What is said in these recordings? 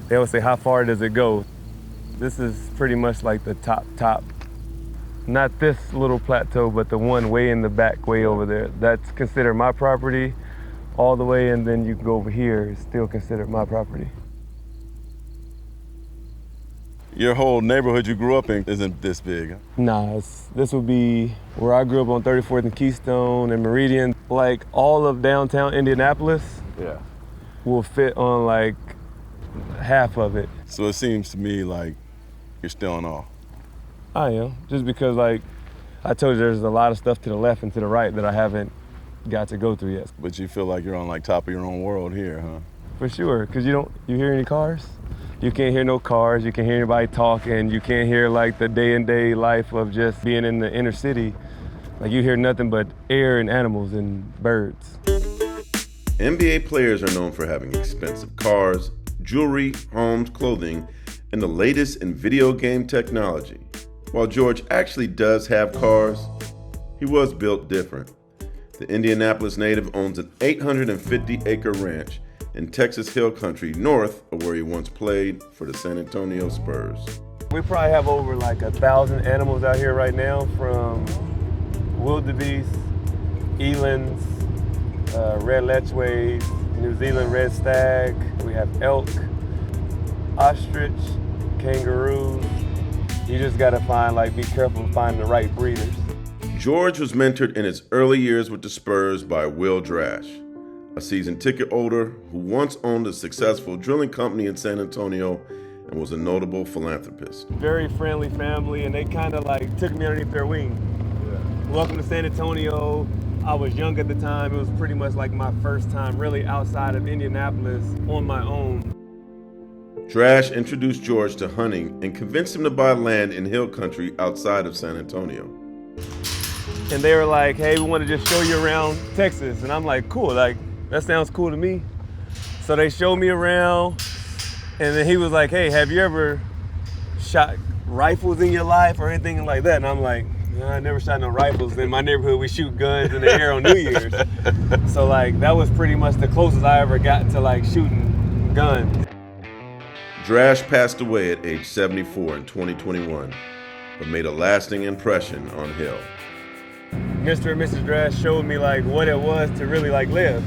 They always say, how far does it go? This is pretty much like the top. Not this little plateau, but the one way in the back, way over there. That's considered my property all the way, and then you can go over here, it's still considered my property. Your whole neighborhood you grew up in isn't this big, huh? Nah, this would be where I grew up on 34th and Keystone and Meridian. Like all of downtown Indianapolis Yeah. will fit on like half of it. So it seems to me like you're still in awe. I am, just because like I told you there's a lot of stuff to the left and to the right that I haven't got to go through yet. But you feel like you're on like top of your own world here, huh? For sure, because you hear any cars? You can't hear no cars, you can't hear anybody talk, and you can't hear like the day-and-day life of just being in the inner city. Like you hear nothing but air and animals and birds. NBA players are known for having expensive cars, jewelry, homes, clothing, and the latest in video game technology. While George actually does have cars, he was built different. The Indianapolis native owns an 850-acre ranch in Texas Hill Country, north of where he once played for the San Antonio Spurs. We probably have over like 1,000 animals out here right now, from wildebeest, elands, red lechways, New Zealand red stag. We have elk, ostrich, kangaroos. You just gotta be careful and find the right breeders. George was mentored in his early years with the Spurs by Will Drash, a season ticket holder who once owned a successful drilling company in San Antonio and was a notable philanthropist. Very friendly family, and they kind of like took me underneath their wing. Yeah. Welcome to San Antonio. I was young at the time. It was pretty much like my first time really outside of Indianapolis on my own. Drash introduced George to hunting and convinced him to buy land in hill country outside of San Antonio. And they were like, hey, we want to just show you around Texas. And I'm like, cool, like that sounds cool to me. So they showed me around, and then he was like, hey, have you ever shot rifles in your life or anything like that? And I'm like, no, I never shot no rifles. In my neighborhood, we shoot guns in the air on New Year's. So like that was pretty much the closest I ever got to like shooting guns. Drash passed away at age 74 in 2021, but made a lasting impression on Hill. Mr. and Mrs. Drash showed me like what it was to really like live.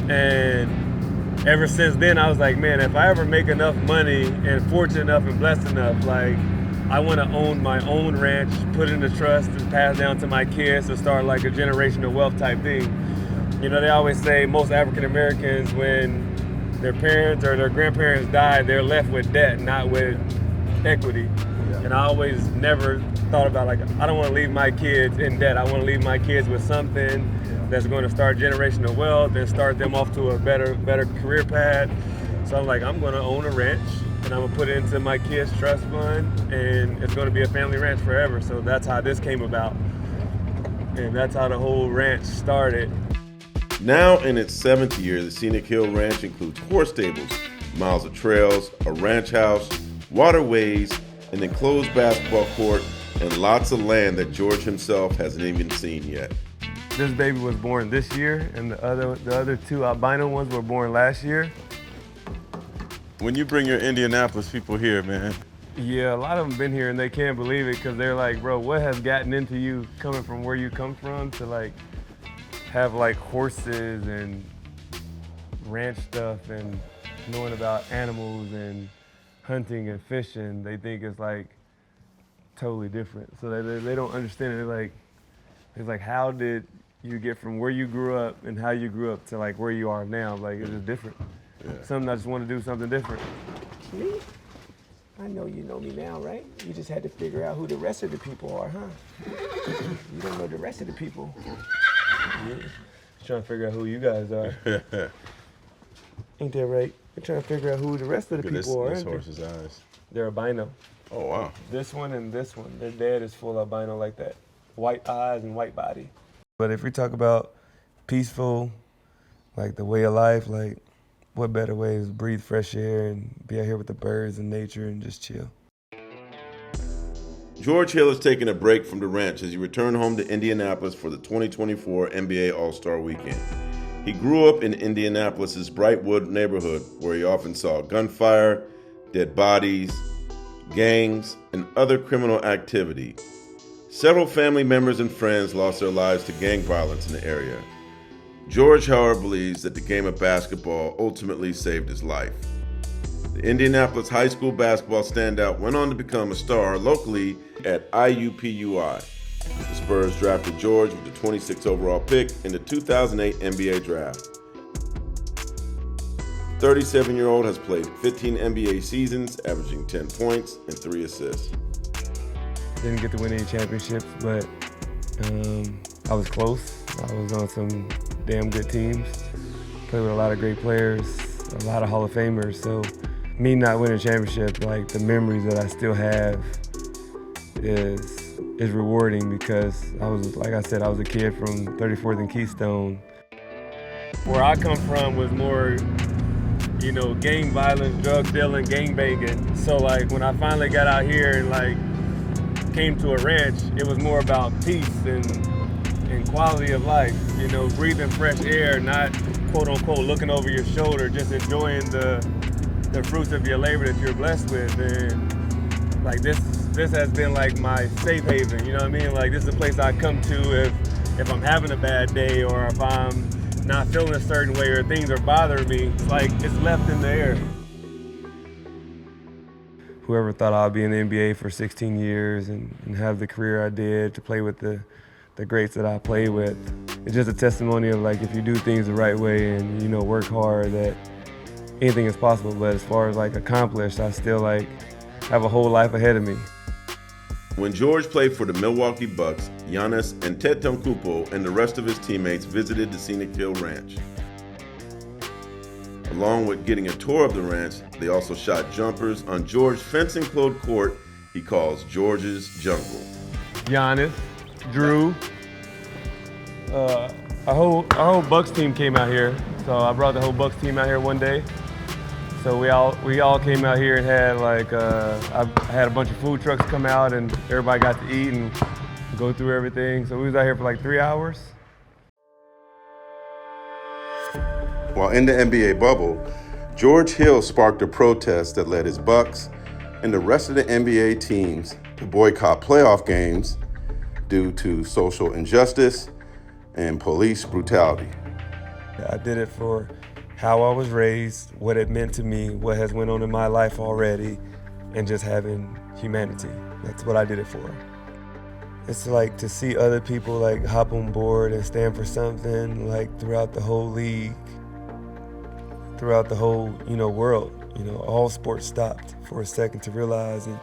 And ever since then, I was like, man, if I ever make enough money and fortunate enough and blessed enough, like I want to own my own ranch, put it in a trust and pass down to my kids to start like a generational wealth type thing. You know, they always say most African Americans, when their parents or their grandparents die, they're left with debt, not with equity. Yeah. And I always never thought about like, I don't want to leave my kids in debt. I want to leave my kids with something that's going to start generational wealth and start them off to a better career path. So I'm like, I'm going to own a ranch and I'm going to put it into my kids' trust fund, and it's going to be a family ranch forever. So that's how this came about. And that's how the whole ranch started. Now in its 7th year, the Scenic Hill Ranch includes horse stables, miles of trails, a ranch house, waterways, an enclosed basketball court, and lots of land that George himself hasn't even seen yet. This baby was born this year, and the other two albino ones were born last year. When you bring your Indianapolis people here, man. Yeah, a lot of them been here and they can't believe it, because they're like, bro, what has gotten into you coming from where you come from to like have like horses and ranch stuff and knowing about animals and hunting and fishing. They think it's like totally different. So they don't understand it. It's like, how did you get from where you grew up and how you grew up to like where you are now? Like, it's just different. Yeah. Something I just want to do something different. Me? I know you know me now, right? You just had to figure out who the rest of the people are, huh? You don't know the rest of the people. Yeah. Just trying to figure out who you guys are. Ain't that right? We're trying to figure out who the rest of the people are. This horse's eyes. They're albino. Oh, wow. This one and this one. Their dad is full albino like that. White eyes and white body. But if we talk about peaceful, like the way of life, like what better way is breathe fresh air and be out here with the birds and nature and just chill. George Hill is taking a break from the ranch as he returned home to Indianapolis for the 2024 NBA All-Star Weekend. He grew up in Indianapolis's Brightwood neighborhood, where he often saw gunfire, dead bodies, gangs, and other criminal activity. Several family members and friends lost their lives to gang violence in the area. George, however, believes that the game of basketball ultimately saved his life. The Indianapolis high school basketball standout went on to become a star locally at IUPUI. The Spurs drafted George with the 26th overall pick in the 2008 NBA draft. The 37-year-old has played 15 NBA seasons, averaging 10 points and 3 assists. Didn't get to win any championships, but I was close. I was on some damn good teams. Played with a lot of great players, a lot of Hall of Famers. So me not winning a championship, like the memories that I still have is rewarding, because I was, like I said, I was a kid from 34th and Keystone. Where I come from was more, gang violence, drug dealing, gang banging. So like when I finally got out here and like came to a ranch, it was more about peace and quality of life, breathing fresh air, not quote unquote looking over your shoulder, just enjoying the fruits of your labor that you're blessed with. And like this has been like my safe haven, you know what I mean? Like this is a place I come to if I'm having a bad day, or if I'm not feeling a certain way, or things are bothering me. It's like it's left in the air. Whoever thought I'd be in the NBA for 16 years and have the career I did, to play with the greats that I played with, it's just a testimony of like, if you do things the right way and work hard, that anything is possible. But as far as like accomplished, I still like have a whole life ahead of me. When George played for the Milwaukee Bucks, Giannis Antetokounmpo and the rest of his teammates visited the Scenic Hill Ranch. Along with getting a tour of the ranch, they also shot jumpers on George's fence-enclosed court he calls George's Jungle. Giannis, Drew, our whole Bucks team came out here. So I brought the whole Bucks team out here one day. So we all came out here and had like I had a bunch of food trucks come out, and everybody got to eat and go through everything. So we was out here for like 3 hours. While in the NBA bubble, George Hill sparked a protest that led his Bucks and the rest of the NBA teams to boycott playoff games due to social injustice and police brutality. I did it for how I was raised, what it meant to me, what has went on in my life already, and just having humanity. That's what I did it for. It's like to see other people like hop on board and stand for something like throughout the whole league, throughout the whole, world. All sports stopped for a second to realize, and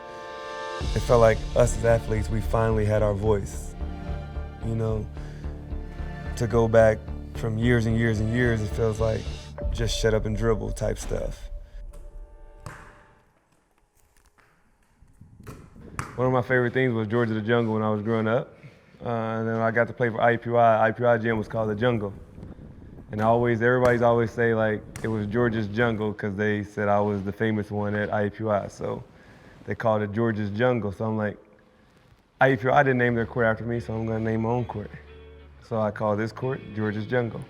it felt like us as athletes, we finally had our voice. To go back from years and years and years, it feels like just shut up and dribble type stuff. One of my favorite things was George of the Jungle when I was growing up. And then I got to play for IUPUI. IUPUI gym was called the Jungle. And everybody's always say like it was George's Jungle because they said I was the famous one at IUPUI. So they called it George's Jungle. So I'm like, IUPUI didn't name their court after me, so I'm gonna name my own court. So I call this court George's Jungle.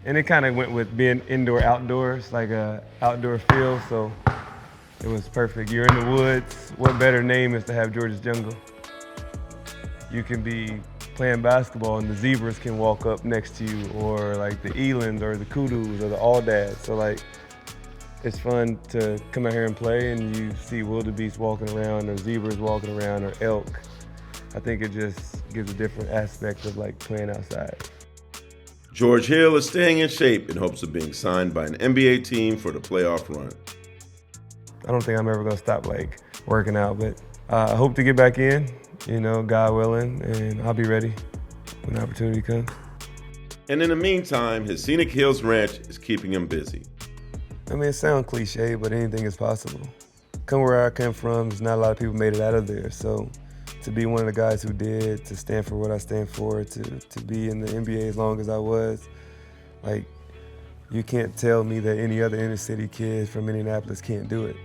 And it kind of went with being indoor, outdoors, like a outdoor feel, so it was perfect. You're in the woods, what better name is to have George's Jungle? You can be playing basketball and the zebras can walk up next to you, or like the elands or the kudus or the alldads. So like, it's fun to come out here and play and you see wildebeest walking around or zebras walking around or elk. I think it just gives a different aspect of like playing outside. George Hill is staying in shape in hopes of being signed by an NBA team for the playoff run. I don't think I'm ever gonna stop like working out, but I hope to get back in, God willing, and I'll be ready when the opportunity comes. And in the meantime, his Scenic Hills Ranch is keeping him busy. I mean, it sounds cliche, but anything is possible. Come where I come from, there's not a lot of people made it out of there, so to be one of the guys who did, to stand for what I stand for, to be in the NBA as long as I was, like, you can't tell me that any other inner city kid from Indianapolis can't do it.